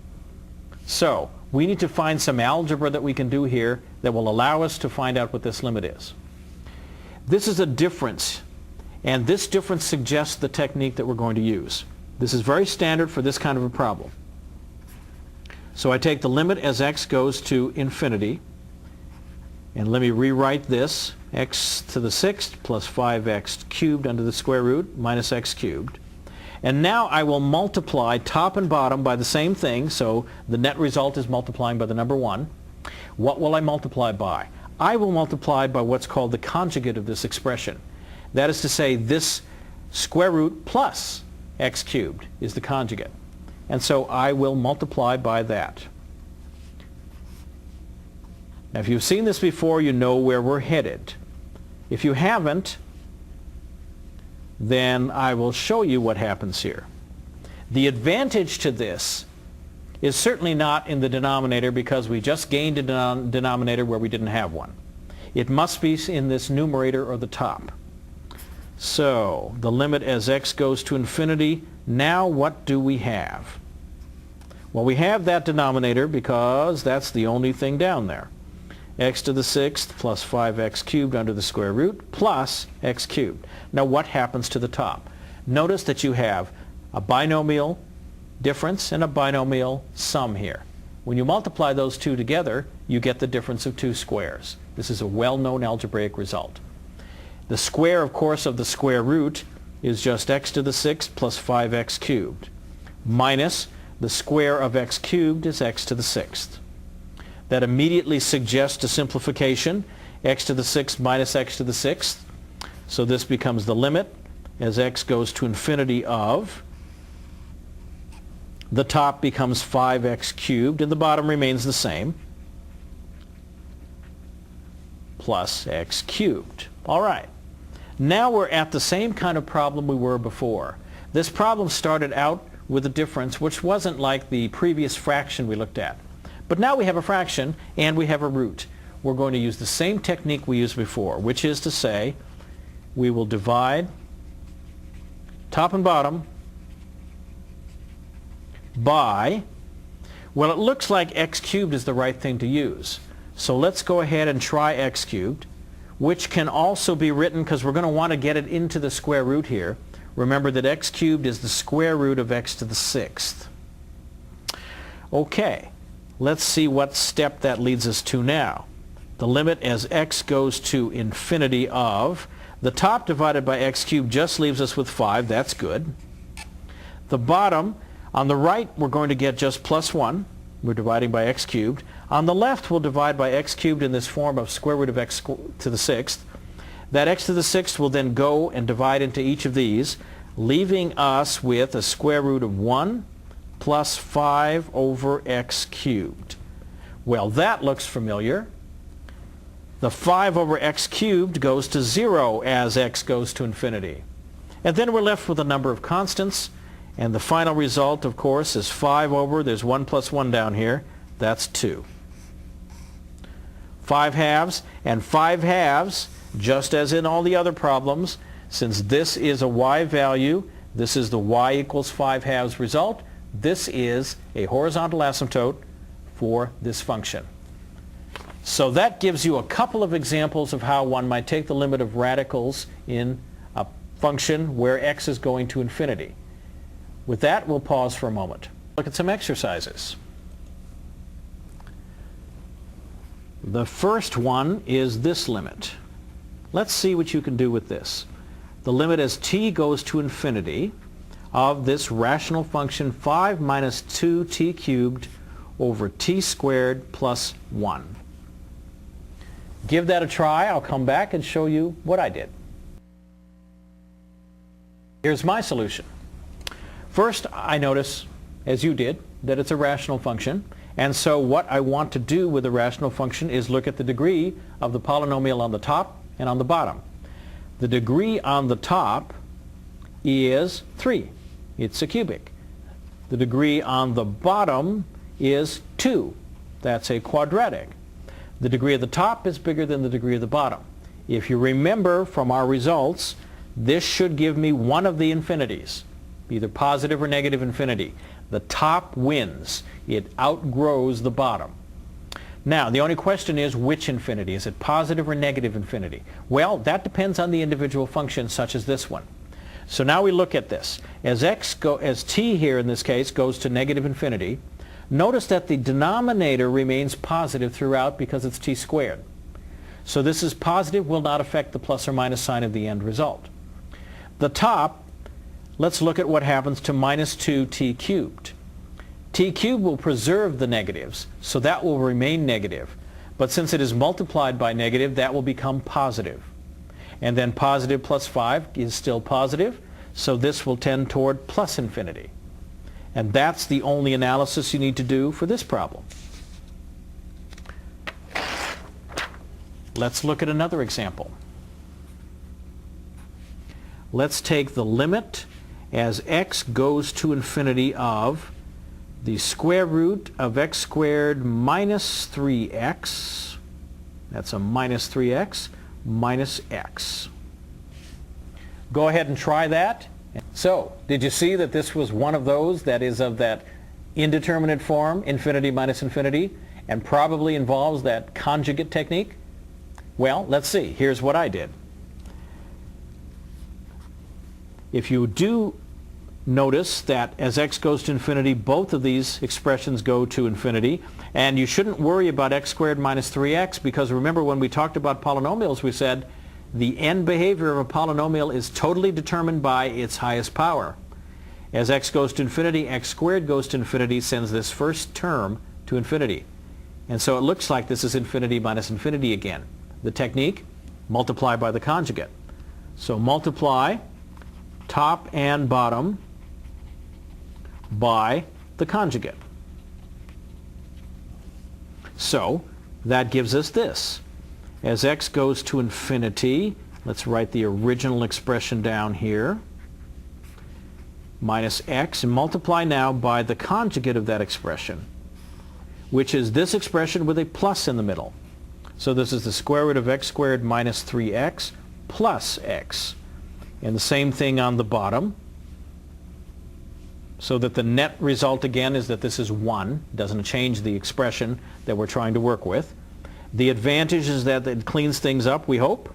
So we need to find some algebra that we can do here that will allow us to find out what this limit is. This is a difference, and this difference suggests the technique that we're going to use. This is very standard for this kind of a problem. So I take the limit as x goes to infinity, and let me rewrite this. X to the 6th plus 5x cubed under the square root minus x cubed. And now I will multiply top and bottom by the same thing, so the net result is multiplying by the number 1. What will I multiply by? I will multiply by what's called the conjugate of this expression. That is to say, this square root plus x cubed is the conjugate. And so I will multiply by that. Now if you've seen this before, you know where we're headed. If you haven't, then I will show you what happens here. The advantage to this is certainly not in the denominator because we just gained a denominator where we didn't have one. It must be in this numerator or the top. So the limit as x goes to infinity. Now what do we have? Well, we have that denominator because that's the only thing down there. X to the 6th plus 5x cubed under the square root plus x cubed. Now what happens to the top? Notice that you have a binomial difference and a binomial sum here. When you multiply those two together, you get the difference of two squares. This is a well-known algebraic result. The square, of course, of the square root is just x to the 6th plus 5x cubed minus the square of x cubed is x to the 6th. That immediately suggests a simplification, x to the 6th minus x to the 6th. So this becomes the limit as x goes to infinity of, the top becomes 5x cubed and the bottom remains the same, plus x cubed. All right. Now we're at the same kind of problem we were before. This problem started out with a difference which wasn't like the previous fraction we looked at. But now we have a fraction and we have a root. We're going to use the same technique we used before, which is to say we will divide top and bottom by, well, it looks like x cubed is the right thing to use. So let's go ahead and try x cubed, which can also be written, because we're going to want to get it into the square root here. Remember that x cubed is the square root of x to the 6th. Okay, let's see what step that leads us to now. The limit as x goes to infinity of, the top divided by x cubed just leaves us with 5. That's good. The bottom, on the right, we're going to get just plus 1. We're dividing by x cubed. On the left, we'll divide by x cubed in this form of square root of x to the 6th. That x to the 6th will then go and divide into each of these, leaving us with a square root of 1 plus 5 over x cubed. Well, that looks familiar. The 5 over x cubed goes to 0 as x goes to infinity. And then we're left with a number of constants. And the final result, of course, is 5 over, there's 1 plus 1 down here, that's 2. 5 halves, and 5 halves, just as in all the other problems, since this is a y value, this is the y equals 5 halves result, this is a horizontal asymptote for this function. So that gives you a couple of examples of how one might take the limit of radicals in a function where x is going to infinity. With that, we'll pause for a moment. Look at some exercises. The first one is this limit. Let's see what you can do with this. The limit as t goes to infinity of this rational function 5 minus 2t cubed over t squared plus 1. Give that a try. I'll come back and show you what I did. Here's my solution. First, I notice, as you did, that it's a rational function. And so what I want to do with a rational function is look at the degree of the polynomial on the top and on the bottom. The degree on the top is 3. It's a cubic. The degree on the bottom is 2. That's a quadratic. The degree of the top is bigger than the degree of the bottom. If you remember from our results, this should give me one of the infinities, either positive or negative infinity. The top wins. It outgrows the bottom. Now, the only question is which infinity? Is it positive or negative infinity? Well, that depends on the individual function, such as this one. So now we look at this. As t here in this case goes to negative infinity, notice that the denominator remains positive throughout because it's t squared. So this is positive, will not affect the plus or minus sign of the end result. The top, let's look at what happens to minus 2t cubed. T cubed will preserve the negatives, so that will remain negative. But since it is multiplied by negative, that will become positive. And then positive plus 5 is still positive, so this will tend toward plus infinity. And that's the only analysis you need to do for this problem. Let's look at another example. Let's take the limit as x goes to infinity of the square root of x squared minus 3x, that's a minus 3x, minus x. go ahead and try that. So, did you see that this was one of those that is of that indeterminate form, infinity minus infinity, and probably involves that conjugate technique? Well, let's see. Here's what I did. If you do notice that as x goes to infinity, both of these expressions go to infinity, and you shouldn't worry about x squared minus 3x, because remember when we talked about polynomials, we said the end behavior of a polynomial is totally determined by its highest power. As x goes to infinity, x squared goes to infinity, sends this first term to infinity. And so it looks like this is infinity minus infinity again. The technique, multiply by the conjugate. So multiply top and bottom by the conjugate. So that gives us this. As x goes to infinity, let's write the original expression down here, minus x, and multiply now by the conjugate of that expression, which is this expression with a plus in the middle. So this is the square root of x squared minus 3x plus x. And the same thing on the bottom, so that the net result again is that this is 1. Doesn't change the expression that we're trying to work with. The advantage is that it cleans things up, we hope.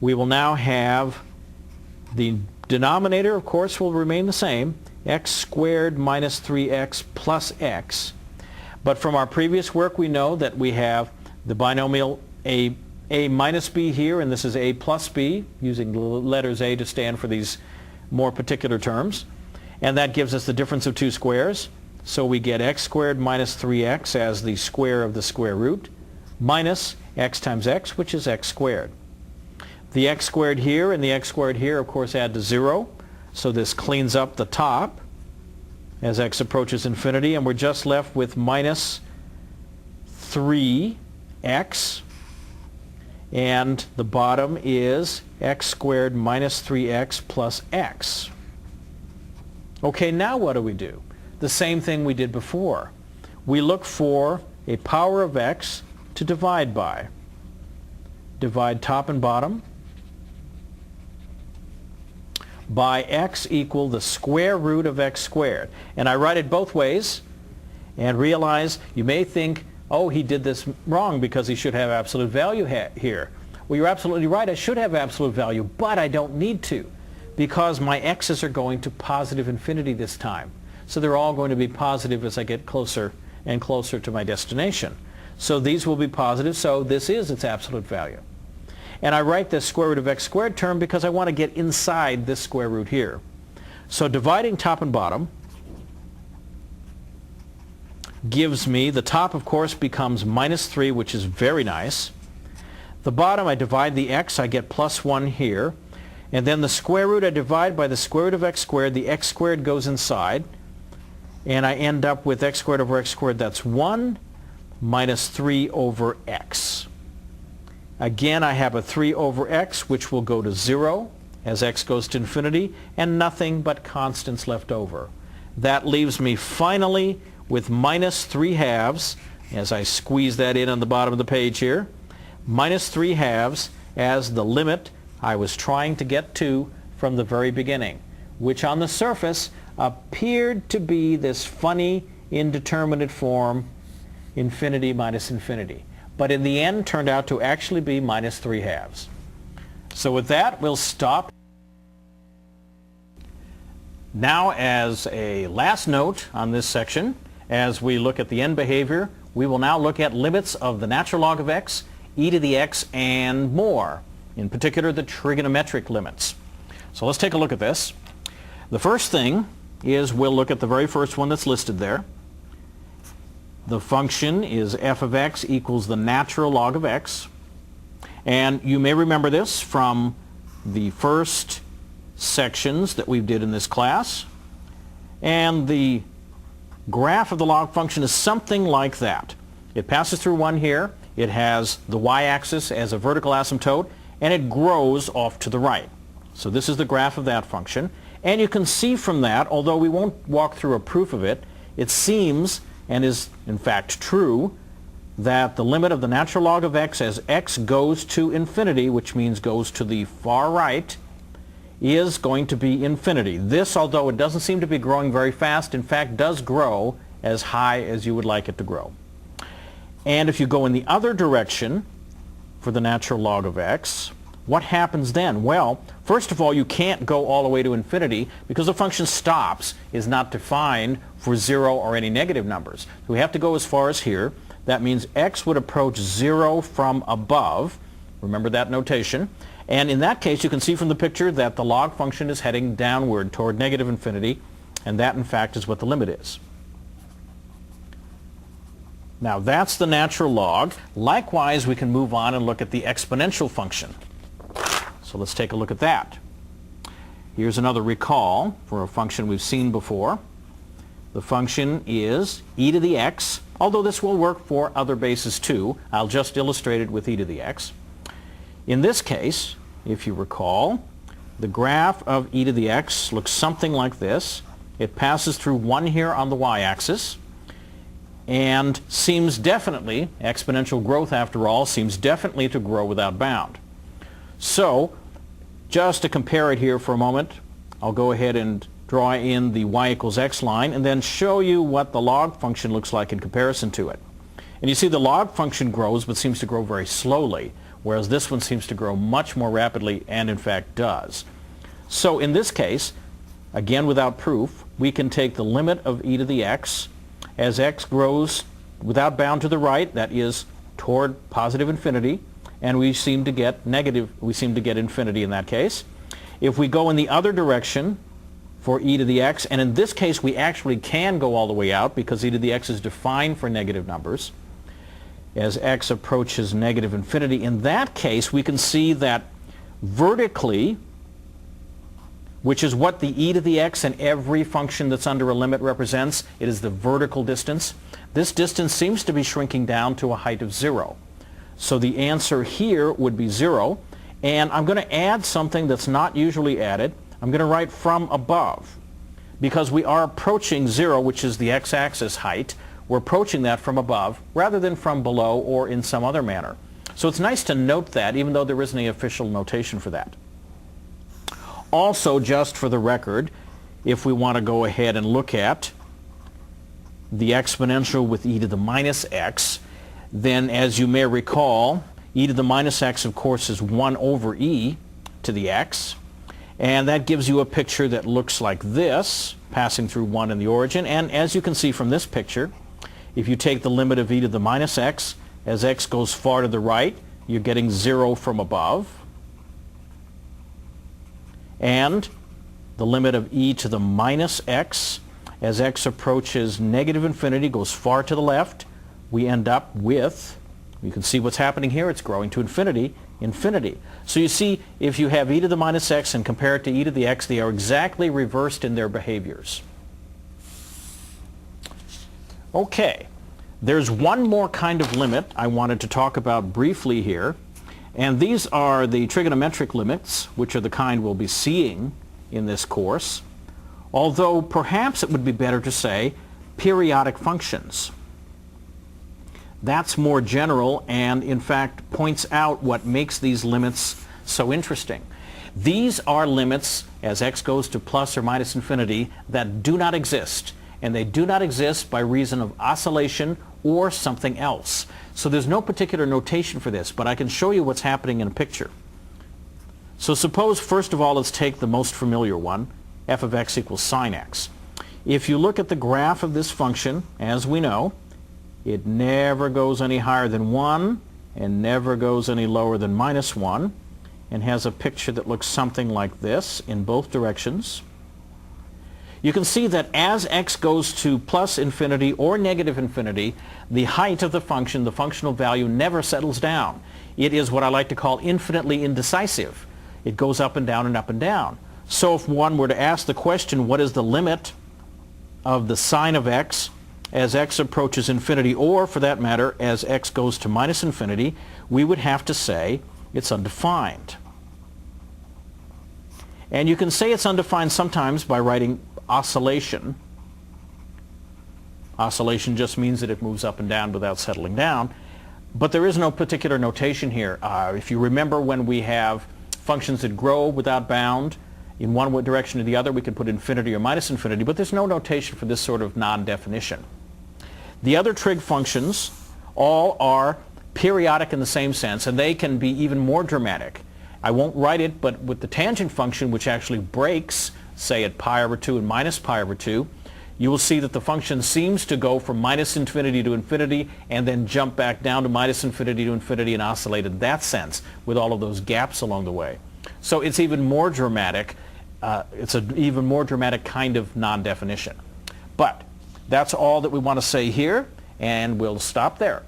We will now have the denominator, of course, will remain the same, x squared minus 3x plus x. But from our previous work, we know that we have the binomial a minus b here, and this is a plus b, using the letters a to stand for these more particular terms. And that gives us the difference of two squares. So we get x squared minus 3x as the square of the square root, minus x times x, which is x squared. The x squared here and the x squared here, of course, add to 0. So this cleans up the top as x approaches infinity, and we're just left with minus 3x. And the bottom is x squared minus 3x plus x. Okay, now what do? The same thing we did before. We look for a power of x to divide by. Divide top and bottom by x equal the square root of x squared. And I write it both ways and realize you may think, oh, he did this wrong because he should have absolute value here. Well, you're absolutely right. I should have absolute value, but I don't need to, because my x's are going to positive infinity this time. So they're all going to be positive as I get closer and closer to my destination. So these will be positive, so this is its absolute value. And I write this square root of x squared term because I want to get inside this square root here. So dividing top and bottom gives me, the top of course becomes minus 3, which is very nice. The bottom, I divide the x, I get plus 1 here. And then the square root I divide by the square root of x squared. The x squared goes inside. And I end up with x squared over x squared. That's 1 minus 3 over x. Again, I have a 3 over x, which will go to 0 as x goes to infinity, and nothing but constants left over. That leaves me finally with minus 3 halves, as I squeeze that in on the bottom of the page here, minus 3 halves as the limit I was trying to get to from the very beginning, which on the surface appeared to be this funny indeterminate form, infinity minus infinity. But in the end turned out to actually be minus 3 halves. So with that, we'll stop. Now, as a last note on this section, as we look at the end behavior, we will now look at limits of the natural log of x, e to the x, and more. In particular, the trigonometric limits. So let's take a look at this. The first thing is we'll look at the very first one that's listed there. The function is f of x equals the natural log of x. And you may remember this from the first sections that we did in this class. And the graph of the log function is something like that. It passes through 1 here. It has the y-axis as a vertical asymptote, and it grows off to the right. So this is the graph of that function. And you can see from that, although we won't walk through a proof of it, it seems, and is in fact true, that the limit of the natural log of x as x goes to infinity, which means goes to the far right, is going to be infinity. This, although it doesn't seem to be growing very fast, in fact does grow as high as you would like it to grow. And if you go in the other direction for the natural log of x, what happens then? Well, first of all, you can't go all the way to infinity because the function stops is not defined for 0 or any negative numbers. So we have to go as far as here. That means x would approach 0 from above. Remember that notation. And in that case, you can see from the picture that the log function is heading downward toward negative infinity, and that in fact is what the limit is. Now that's the natural log. Likewise, we can move on and look at the exponential function. So let's take a look at that. Here's another recall for a function we've seen before. The function is e to the x, although this will work for other bases too. I'll just illustrate it with e to the x. In this case, if you recall, the graph of e to the x looks something like this. It passes through 1 here on the y-axis and seems definitely, exponential growth after all, seems definitely to grow without bound. So, just to compare it here for a moment, I'll go ahead and draw in the y equals x line and then show you what the log function looks like in comparison to it. And you see the log function grows but seems to grow very slowly, whereas this one seems to grow much more rapidly and in fact does. So in this case, again without proof, we can take the limit of e to the x as x grows without bound to the right, that is toward positive infinity, and we seem to get infinity in that case. If we go in the other direction for e to the x, and in this case we actually can go all the way out because e to the x is defined for negative numbers, as x approaches negative infinity, in that case we can see that vertically, which is what the e to the x in every function that's under a limit represents, it is the vertical distance. This distance seems to be shrinking down to a height of 0. So the answer here would be 0, and I'm going to add something that's not usually added. I'm going to write from above, because we are approaching 0, which is the x-axis height. We're approaching that from above rather than from below or in some other manner. So it's nice to note that, even though there isn't any official notation for that. Also, just for the record, if we want to go ahead and look at the exponential with e to the minus x, then as you may recall, e to the minus x of course is 1 over e to the x, and that gives you a picture that looks like this, passing through 1 in the origin. And as you can see from this picture, if you take the limit of e to the minus x, as x goes far to the right, you're getting 0 from above. And the limit of e to the minus x, as x approaches negative infinity, goes far to the left, we end up with, you can see what's happening here, it's growing to infinity, infinity. So you see, if you have e to the minus x and compare it to e to the x, they are exactly reversed in their behaviors. Okay, there's one more kind of limit I wanted to talk about briefly here, and these are the trigonometric limits, which are the kind we'll be seeing in this course, although perhaps it would be better to say periodic functions. That's more general and in fact points out what makes these limits so interesting. These are limits as x goes to plus or minus infinity that do not exist, and they do not exist by reason of oscillation or something else. So there's no particular notation for this, but I can show you what's happening in a picture. So suppose first of all let's take the most familiar one, f of x equals sine x. If you look at the graph of this function, as we know, it never goes any higher than 1 and never goes any lower than minus 1, and has a picture that looks something like this in both directions. You can see that as x goes to plus infinity or negative infinity, the height of the function, the functional value, never settles down. It is what I like to call infinitely indecisive. It goes up and down and up and down. So if one were to ask the question, what is the limit of the sine of x as x approaches infinity, or for that matter, as x goes to minus infinity, we would have to say it's undefined. And you can say it's undefined sometimes by writing oscillation. Oscillation just means that it moves up and down without settling down. But there is no particular notation here. If you remember when we have functions that grow without bound In one direction or the other, we could put infinity or minus infinity, but there's no notation for this sort of non-definition. The other trig functions all are periodic in the same sense, and they can be even more dramatic. I won't write it, but with the tangent function, which actually breaks, say at pi over 2 and minus pi over 2, you will see that the function seems to go from minus infinity to infinity and then jump back down to minus infinity to infinity and oscillate in that sense with all of those gaps along the way. So it's even more dramatic. It's an even more dramatic kind of non-definition. But that's all that we want to say here, and we'll stop there.